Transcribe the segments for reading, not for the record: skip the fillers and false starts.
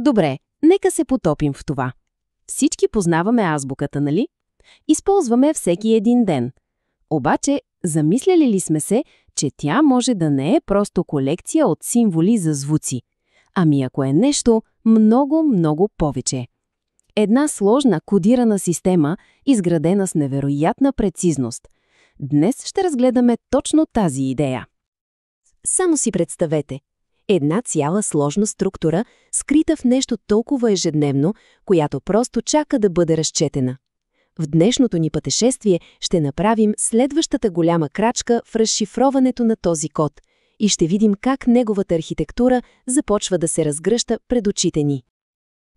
Добре, нека се потопим в това. Всички познаваме азбуката, нали? Използваме всеки един ден. Обаче, замисляли ли сме се, че тя може да не е просто колекция от символи за звуци, ами ако е нещо много, много повече? Една сложна кодирана система, изградена с невероятна прецизност. Днес ще разгледаме точно тази идея. Само си представете. Една цяла сложна структура, скрита в нещо толкова ежедневно, която просто чака да бъде разчетена. В днешното ни пътешествие ще направим следващата голяма крачка в разшифроването на този код и ще видим как неговата архитектура започва да се разгръща пред очите ни.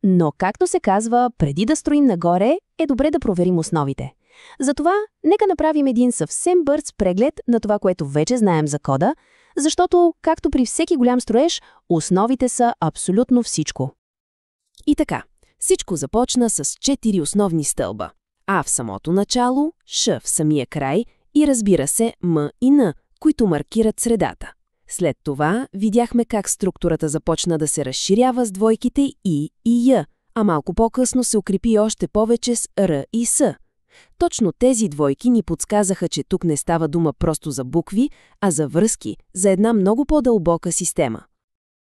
Но, както се казва, преди да строим нагоре, е добре да проверим основите. Затова нека направим един съвсем бърз преглед на това, което вече знаем за кода, защото, както при всеки голям строеж, основите са абсолютно всичко. И така, всичко започна с 4 основни стълба. А в самото начало, Ш в самия край и разбира се М и Н, които маркират средата. След това видяхме как структурата започна да се разширява с двойките И и Й, а малко по-късно се укрепи още повече с Р и С. Точно тези двойки ни подсказаха, че тук не става дума просто за букви, а за връзки, за една много по-дълбока система.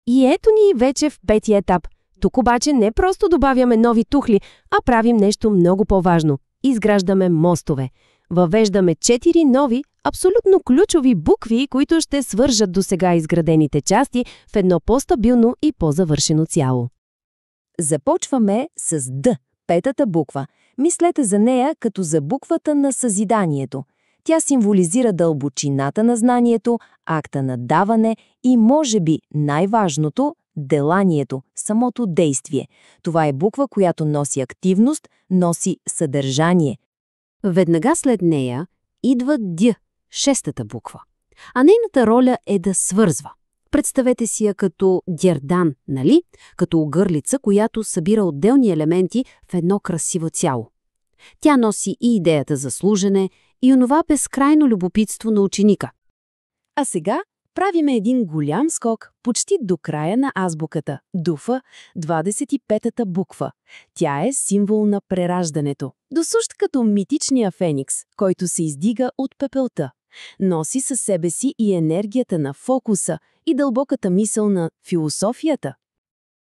И ето ни вече в петия етап. Тук обаче не просто добавяме нови тухли, а правим нещо много по-важно. Изграждаме мостове. Въвеждаме 4 нови, абсолютно ключови букви, които ще свържат досега изградените части в едно по-стабилно и по-завършено цяло. Започваме с Д, петата буква. Мислете за нея като за буквата на съзиданието. Тя символизира дълбочината на знанието, акта на даване и, може би, най-важното – деланието, самото действие. Това е буква, която носи активност, носи съдържание. Веднага след нея идва Д, шестата буква. А нейната роля е да свързва. Представете си я като дердан, нали? Като огърлица, която събира отделни елементи в едно красиво цяло. Тя носи и идеята за служене, и онова безкрайно любопитство на ученика. А сега правиме един голям скок почти до края на азбуката, дуфа, 25-та буква. Тя е символ на прераждането. Досущ като митичния феникс, който се издига от пепелта. Носи със себе си и енергията на фокуса и дълбоката мисъл на философията.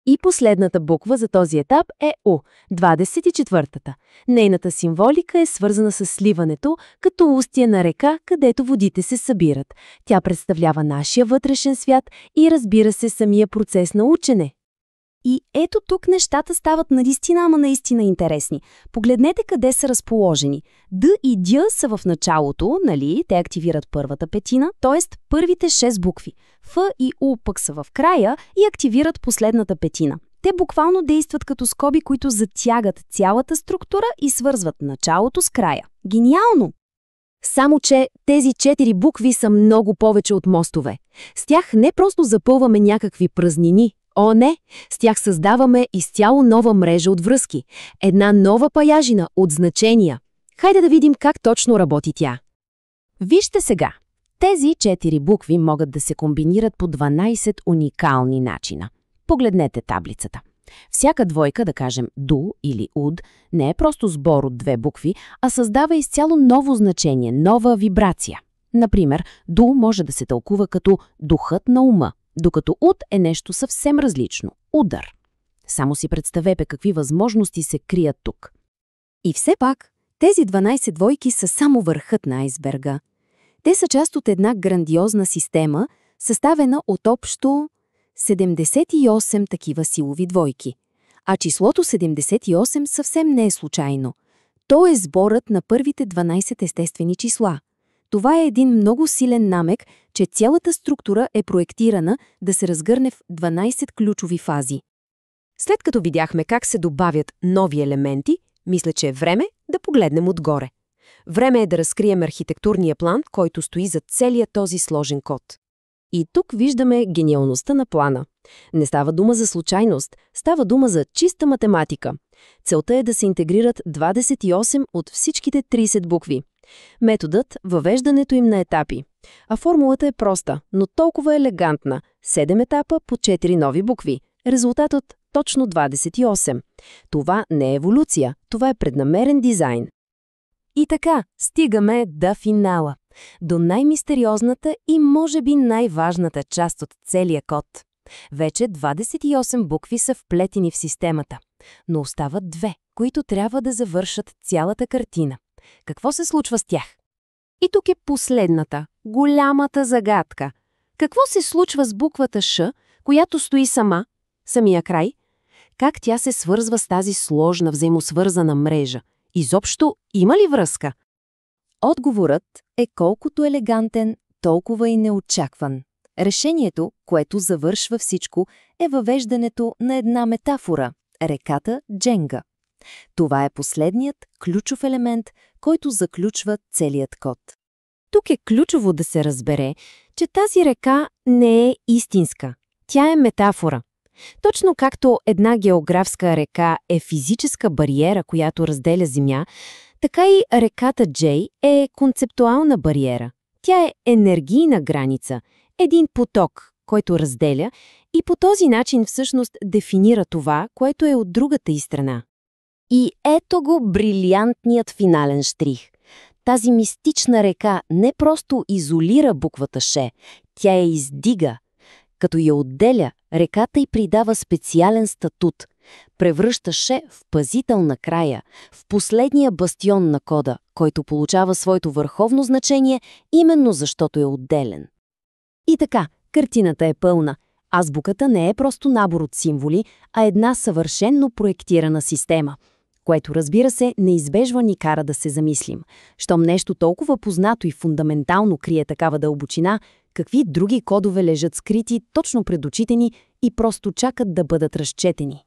И последната буква за този етап е О, 24-та. Нейната символика е свързана с сливането, като устие на река, където водите се събират. Тя представлява нашия вътрешен свят и, разбира се, самия процес на учене. И ето тук нещата стават наистина интересни. Погледнете къде са разположени. Д и Д са в началото, нали? Те активират първата петина, т.е. първите 6 букви. Ф и У пък са в края и активират последната петина. Те буквално действат като скоби, които затягат цялата структура и свързват началото с края. Гениално! Само че тези 4 букви са много повече от мостове. С тях не просто запълваме някакви празнини. О, не! С тях създаваме изцяло нова мрежа от връзки. Една нова паяжина от значения. Хайде да видим как точно работи тя. Вижте сега. Тези 4 букви могат да се комбинират по 12 уникални начина. Погледнете таблицата. Всяка двойка, да кажем ду или уд, не е просто сбор от 2 букви, а създава изцяло ново значение, нова вибрация. Например, ду може да се тълкува като духът на ума, докато уд е нещо съвсем различно – удар. Само си представете какви възможности се крият тук. И все пак, тези 12 двойки са само върхът на айсберга. Те са част от една грандиозна система, съставена от общо 78 такива силови двойки. А числото 78 съвсем не е случайно. То е сборът на първите 12 естествени числа. Това е един много силен намек, че цялата структура е проектирана да се разгърне в 12 ключови фази. След като видяхме как се добавят нови елементи, мисля, че е време да погледнем отгоре. Време е да разкрием архитектурния план, който стои зад целия този сложен код. И тук виждаме гениалността на плана. Не става дума за случайност, става дума за чиста математика. Целта е да се интегрират 28 от всичките 30 букви. Методът – въвеждането им на етапи. А формулата е проста, но толкова елегантна. 7 етапа по 4 нови букви. Резултатът точно 28. Това не е еволюция, това е преднамерен дизайн. И така, стигаме до финала. До най-мистериозната и може би най-важната част от целия код. Вече 28 букви са вплетени в системата, но остават 2, които трябва да завършат цялата картина. Какво се случва с тях? И тук е последната, голямата загадка. Какво се случва с буквата Ш, която стои сама, самия край? Как тя се свързва с тази сложна взаимосвързана мрежа? Изобщо има ли връзка? Отговорът е колкото елегантен, толкова и неочакван. Решението, което завършва всичко, е въвеждането на една метафора – реката Дженга. Това е последният ключов елемент, който заключва целият код. Тук е ключово да се разбере, че тази река не е истинска. Тя е метафора. Точно както една географска река е физическа бариера, която разделя Земя, така и реката Джей е концептуална бариера. Тя е енергийна граница, един поток, който разделя и по този начин всъщност дефинира това, което е от другата й страна. И ето го брилянтният финален штрих. Тази мистична река не просто изолира буквата Ш, тя я издига. Като я отделя, реката й придава специален статут, превръща Ш в пазител на края, в последния бастион на кода, който получава своето върховно значение, именно защото е отделен. И така, картината е пълна. Азбуката не е просто набор от символи, а една съвършенно проектирана система, което, разбира се, неизбежно ни кара да се замислим. Щом нещо толкова познато и фундаментално крие такава дълбочина, какви други кодове лежат скрити точно пред очите ни и просто чакат да бъдат разчетени?